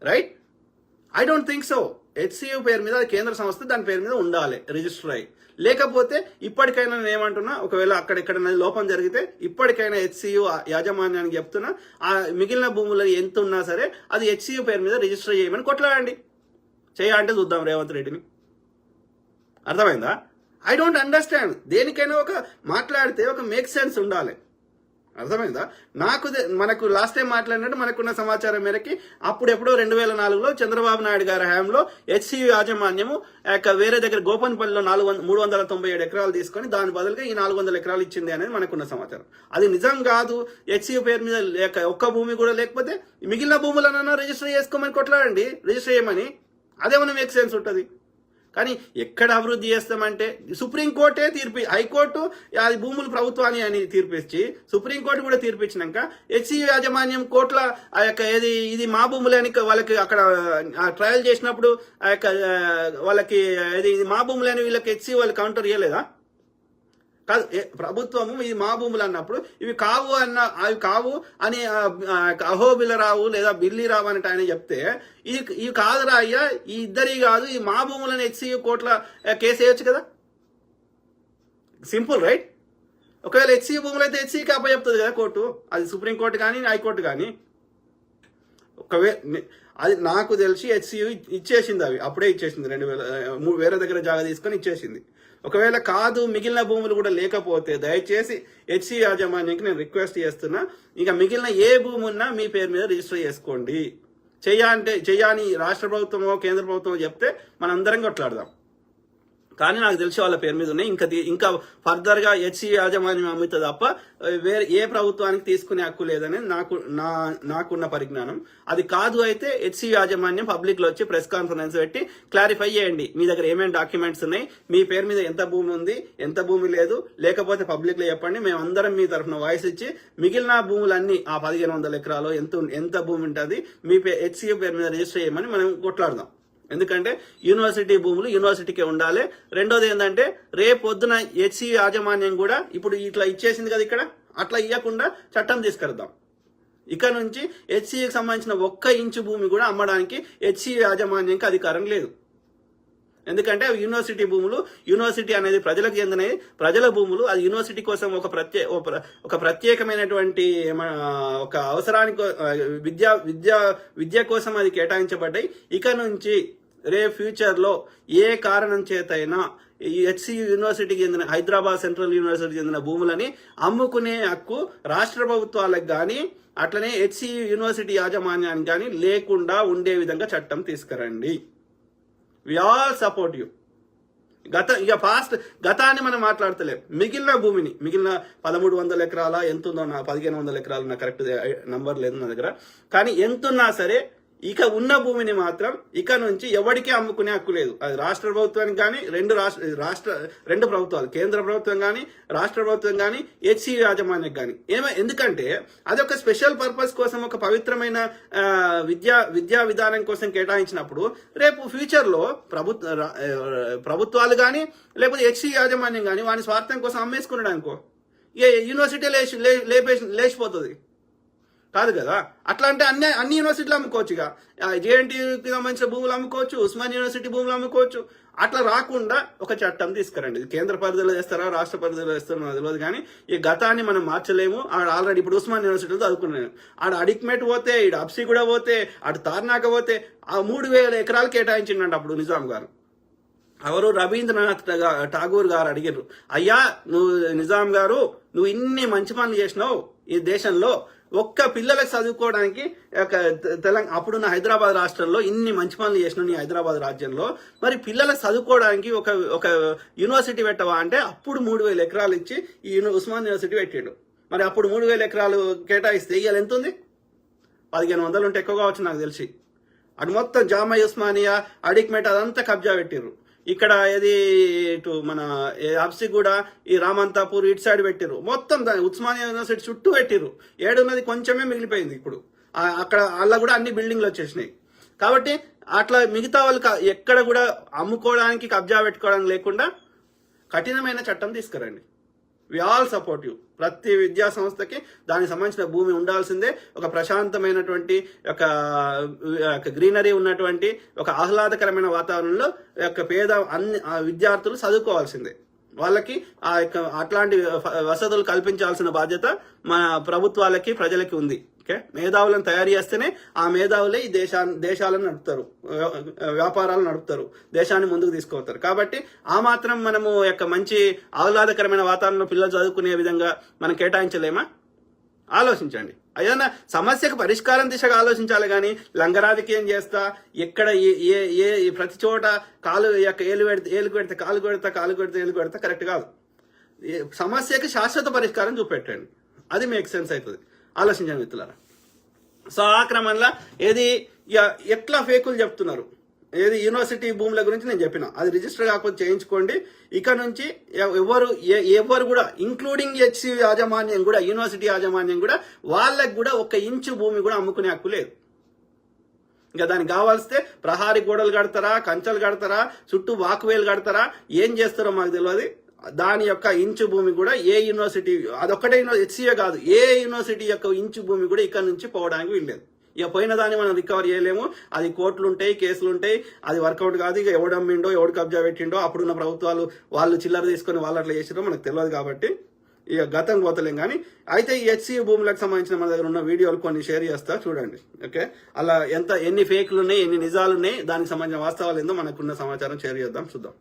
Right? I don't think so. HCU పేరు మీద కేంద్ర సంస్థ దాని పేరు మీద ఉండాలి రిజిస్టర్ అయ్యి. లేకపోతే ఇప్పటికైనా నేను ఏమంటున్నా, ఒకవేళ అక్కడెక్కడ లోపం జరిగితే ఇప్పటికైనా హెచ్సియు యాజమాన్యానికి చెప్తున్నా, ఆ మిగిలిన భూములు ఎంత ఉన్నా సరే అది హెచ్సియు పేరు మీద రిజిస్టర్ చేయమని కొట్లాడండి. చేయాలంటే చూద్దాం రేవంత్ రెడ్డిని. అర్థమైందా? I don't understand. దేనికైనా ఒక మాట్లాడితే ఒక మేక్ సెన్స్ ఉండాలి. అర్థమైందా? మనకు లాస్ట్ టైం మాట్లాడినట్టు మనకున్న సమాచారం మేరకి అప్పుడెప్పుడో 2004లో చంద్రబాబు నాయుడు గారి హయాంలో హెచ్సియు యాజమాన్యము వేరే దగ్గర గోపన్పల్లిలో 397 ఎకరాలు తీసుకొని దాని బదులుగా ఈ 400 ఎకరాలు ఇచ్చింది అనేది మనకున్న సమాచారం. అది నిజం కాదు. హెచ్సియు పేరు మీద ఒక్క భూమి కూడా లేకపోతే మిగిలిన భూములనన్నా రిజిస్టర్ చేసుకోమని కొట్లాడండి, రిజిస్టర్ చేయమని. అదేమన్నా మేక్ సెన్స్ ఉంటుంది. కానీ ఎక్కడ అభివృద్ధి చేస్తామంటే సుప్రీంకోర్టే హైకోర్టు అది భూములు ప్రభుత్వాన్ని అని తీర్పిచ్చి సుప్రీంకోర్టు కూడా తీర్పిచ్చినాక హెచ్సియు యాజమాన్యం కోట్ల ఆ యొక్క ఇది మా భూములే అని వాళ్ళకి అక్కడ ట్రయల్ చేసినప్పుడు ఆ యొక్క వాళ్ళకి ఇది మా భూములే అని వీళ్ళకి హెచ్సియు వాళ్ళు కౌంటర్ ఇవ్వలేదా? కాదు, ప్రభుత్వము ఇది మా భూములు అన్నప్పుడు అవి కావు అని అహోబిలరావు లేదా బిల్లిరావు అని ఆయన చెప్తే ఇవి కాదురా అయ్యా, ఈ ఇద్దరి కాదు, ఈ మా భూములని హెచ్సియు కోర్టుల కేసు వేయొచ్చు కదా. Simple, right? ఒకవేళ హెచ్సియు భూములు అయితే హెచ్సియుకి అప్పచెప్తుంది కదా కోర్టు, అది సుప్రీంకోర్టు కానీ హైకోర్టు కానీ. అది నాకు తెలిసి హెచ్సియు ఇచ్చేసింది, అవి అప్పుడే ఇచ్చేసింది. 2000 వేరే దగ్గర జాగా తీసుకొని ఇచ్చేసింది. ఒకవేళ కాదు మిగిలిన భూములు కూడా లేకపోతే దయచేసి హెచ్సియు యాజమాన్యానికి నేను చేస్తున్నా, ఇక మిగిలిన ఏ భూమి ఉన్నా మీ పేరు మీద రిజిస్టర్ చేసుకోండి. చెయ్యాని రాష్ట్ర ప్రభుత్వమో కేంద్ర ప్రభుత్వమో చెప్తే మనందరం కొట్లాడదాం. కానీ నాకు తెలిసి వాళ్ళ పేరు మీద ఉన్నాయి. ఇంకా ఫర్దర్ గా హెచ్సియు యాజమాన్యం అమ్ముతుంది తప్ప వేరే ఏ ప్రభుత్వానికి తీసుకునే హక్కు లేదని నాకున్న పరిజ్ఞానం. అది కాదు అయితే హెచ్సియు యాజమాన్యం పబ్లిక్ లో వచ్చి ప్రెస్ కాన్ఫరెన్స్ పెట్టి క్లారిఫై చేయండి, మీ దగ్గర ఏమేమి డాక్యుమెంట్స్ ఉన్నాయి, మీ పేరు మీద ఎంత భూమి ఉంది, ఎంత భూమి లేదు, లేకపోతే పబ్లిక్ లో చెప్పండి. మేమందరం మీ తరఫున వాయిస్ ఇచ్చి మిగిలిన భూములన్నీ ఆ 1500 ఎకరాలు ఎంత భూమి ఉంటుంది మీ హెచ్సియు పేరు మీద రిజిస్టర్ చేయమని మనం కొట్లాడదాం. ఎందుకంటే యూనివర్సిటీ భూములు యూనివర్సిటీకే ఉండాలి. రెండోది ఏంటంటే రేపొద్దున హెచ్సియు యాజమాన్యం కూడా ఇప్పుడు ఇట్లా ఇచ్చేసింది కదా, ఇక్కడ అట్లా ఇవ్వకుండా చట్టం తీసుకెళ్దాం. ఇక నుంచి హెచ్సియుకి సంబంధించిన 1 ఇంచు భూమి కూడా అమ్మడానికి హెచ్సియు యాజమాన్యానికి అధికారం లేదు. ఎందుకంటే యూనివర్సిటీ భూములు, యూనివర్సిటీ అనేది ప్రజలకు చెందినవి, ప్రజల భూములు. అది యూనివర్సిటీ కోసం ఒక ప్రత్యేకమైనటువంటి ఒక అవసరానికి విద్య కోసం అది కేటాయించబడ్డాయి. ఇక నుంచి ఫ్యూచర్ లో ఏ కారణం చేతైనా ఈ హెచ్సియు యూనివర్సిటీకి చెందిన హైదరాబాద్ సెంట్రల్ యూనివర్సిటీకి చెందిన భూములని అమ్ముకునే హక్కు రాష్ట్ర ప్రభుత్వాలకు కానీ అట్లనే హెచ్సియు యూనివర్సిటీ యాజమాన్యానికి కానీ లేకుండా ఉండే విధంగా చట్టం తీసుకురండి. We all support you. గతాన్ని మనం మాట్లాడతలేం. మిగిలిన భూమిని, మిగిలిన 1300 ఎకరాల ఎంత ఉందో, 1500 ఎకరాలు నా కరెక్ట్ నంబర్ లేదు నా దగ్గర, కానీ ఎంతున్నా సరే ఇక ఉన్న భూమిని మాత్రం ఇక నుంచి ఎవరికీ అమ్ముకునే హక్కు లేదు. అది రాష్ట్ర ప్రభుత్వానికి కానీ రెండు ప్రభుత్వాలు, కేంద్ర ప్రభుత్వం కానీ రాష్ట్ర ప్రభుత్వం కానీ హెచ్సియు యాజమాన్యానికి కానీ. ఎందుకంటే అది ఒక స్పెషల్ పర్పస్ కోసం, ఒక పవిత్రమైన విద్యా విధానం కోసం కేటాయించినప్పుడు రేపు ఫ్యూచర్ లో ప్రభుత్వాలు కానీ లేకపోతే హెచ్సియు యాజమాన్యం కానీ వాని స్వార్థం కోసం అమ్మేసుకున్నాడు అనుకో, యూనివర్సిటీ లేచిపోతుంది కాదు కదా. అట్లా అంటే అన్ని యూనివర్సిటీలు అమ్ముకోవచ్చుగా. జేఎన్టీయూకి సంబంధించిన భూములు అమ్ముకోవచ్చు, ఉస్మాన్ యూనివర్సిటీ భూములు అమ్ముకోవచ్చు. అట్లా రాకుండా ఒక చట్టం తీసుకురండి. కేంద్ర పరిధిలో చేస్తారా రాష్ట్ర పరిధిలో చేస్తారో తెలియదు, కానీ ఈ గతాన్ని మనం మార్చలేము. ఆల్రెడీ ఇప్పుడు ఉస్మాన్ యూనివర్సిటీలో చదువుకున్నాను, ఆడ అడిక్మెట్ పోతే, ఈడ అప్సి కూడా పోతే, అటు తార్నాక పోతే ఆ 3000 ఎకరాలు కేటాయించిండంట అప్పుడు నిజాం గారు. ఎవరు రవీంద్రనాథ్ ఠాగూర్ గారు అడిగారు, అయ్యా నువ్వు నిజాం గారు, నువ్వు ఇన్ని మంచి పనులు చేసినావు ఈ దేశంలో, ఒక్క పిల్లలకు చదువుకోవడానికి అప్పుడున్న హైదరాబాద్ రాష్ట్రంలో ఇన్ని మంచి పనులు చేసిన నీ హైదరాబాద్ రాజ్యంలో, మరి పిల్లలకు చదువుకోవడానికి ఒక యూనివర్సిటీ పెట్టవా అంటే అప్పుడు 3000 ఎకరాలు ఇచ్చి ఈ ఉస్మాన్ యూనివర్సిటీ పెట్టాడు. మరి అప్పుడు 3000 ఎకరాలు కేటాయిస్తే ఇవాళ ఎంత ఉంది? 1500 ఉంటే ఎక్కువ కావచ్చు నాకు తెలిసి. అటు మొత్తం జామా ఉస్మానియా అడిక్మెట్ అదంతా కబ్జా పెట్టిర్రు. ఇక్కడ ఏది ఇటు మన హబ్సి కూడా ఈ రామంతాపూర్ ఇటు సైడ్ పెట్టిర్రు. మొత్తం ఉస్మానియా యూనివర్సిటీ చుట్టూ పెట్టిర్రు. ఏడున్నది కొంచెమే మిగిలిపోయింది. ఇప్పుడు అక్కడ అలా కూడా అన్ని బిల్డింగ్లు వచ్చేసినాయి. కాబట్టి అట్లా మిగతా వాళ్ళు ఎక్కడ కూడా అమ్ముకోవడానికి కబ్జా పెట్టుకోవడానికి లేకుండా కఠినమైన చట్టం తీసుకురండి. We all support you. ప్రతి విద్యా సంస్థకి దానికి సంబంధించిన భూమి ఉండాల్సిందే. ఒక ప్రశాంతమైనటువంటి ఒక గ్రీనరీ ఉన్నటువంటి ఒక ఆహ్లాదకరమైన వాతావరణంలో పేద అన్ని విద్యార్థులు చదువుకోవాల్సిందే. వాళ్ళకి అట్లాంటి వసతులు కల్పించాల్సిన బాధ్యత మన ప్రభుత్వాలకి ప్రజలకి ఉంది. ఓకే, మేధావులను తయారు చేస్తేనే ఆ మేధావులే ఈ దేశాలను నడుపుతారు, వ్యాపారాలు నడుపుతారు, దేశాన్ని ముందుకు తీసుకుపోతారు. కాబట్టి ఆ మాత్రం మనము మంచి ఆహ్లాదకరమైన వాతావరణంలో పిల్లలు చదువుకునే విధంగా మనం కేటాయించలేమా? ఆలోచించండి. ఏదైనా సమస్యకు పరిష్కారం దిశగా ఆలోచించాలి కానీ లంగరాజకీయం చేస్తా ఎక్కడ ఏ ప్రతి చోట ఏలు పెడితే కాలు కొడితే ఏలు కొడితే కరెక్ట్ కాదు. సమస్యకి శాశ్వత పరిష్కారం చూపెట్టండి, అది మేక్ సెన్స్ అవుతుంది. ఆలోచించండి మిత్రులారా. సో ఆ క్రమంలో ఎట్లా ఫేకులు చెప్తున్నారు, యూనివర్సిటీ భూముల గురించి నేను చెప్పిన, అది రిజిస్టర్ కాకపోతే చేయించుకోండి. ఇక నుంచి ఎవరు కూడా ఇంక్లూడింగ్ హెచ్సి యాజమాన్యం కూడా, యూనివర్సిటీ యాజమాన్యం కూడా, వాళ్ళకి కూడా 1 ఇంచు భూమి కూడా అమ్ముకునే హక్కు లేదు. ఇంకా దానికి కావాల్స్తే ప్రహారీ గోడలు కడతారా, కంచెలు కడతారా, చుట్టూ వాక్వేలు కడతారా, ఏం చేస్తారో మాకు తెలియదు. దాని యొక్క ఇంచు భూమి కూడా ఏ యూనివర్సిటీ, అదొక్కటే హెచ్సిఏ కాదు, ఏ యూనివర్సిటీ యొక్క ఇంచు భూమి కూడా ఇక్కడ నుంచి పోవడానికి వీల్లేదు. ఇక పోయిన దాన్ని మనం రికవర్ చేయలేము. అది కోర్టులు ఉంటాయి, కేసులు ఉంటాయి, అది వర్కౌట్ కాదు. ఇక ఎవడమ్మిండో ఎవడు కబ్జా పెట్టిండో అప్పుడున్న ప్రభుత్వాలు వాళ్ళు చిల్లర తీసుకొని వాళ్ళు అట్లా చేసిరో మనకు తెలియదు. కాబట్టి ఇక గతం పోతలేం. కానీ అయితే ఈ హెచ్సిఏ భూములకు సంబంధించిన మన దగ్గర ఉన్న వీడియోలు కొన్ని షేర్ చేస్తా, చూడండి. ఓకే, అలా ఎన్ని ఫేక్లు ఉన్నాయి, ఎన్ని నిజాలు ఉన్నాయి, దానికి సంబంధించిన వాస్తవాలు ఏందో మనకున్న సమాచారం షేర్ చేద్దాం, చూద్దాం.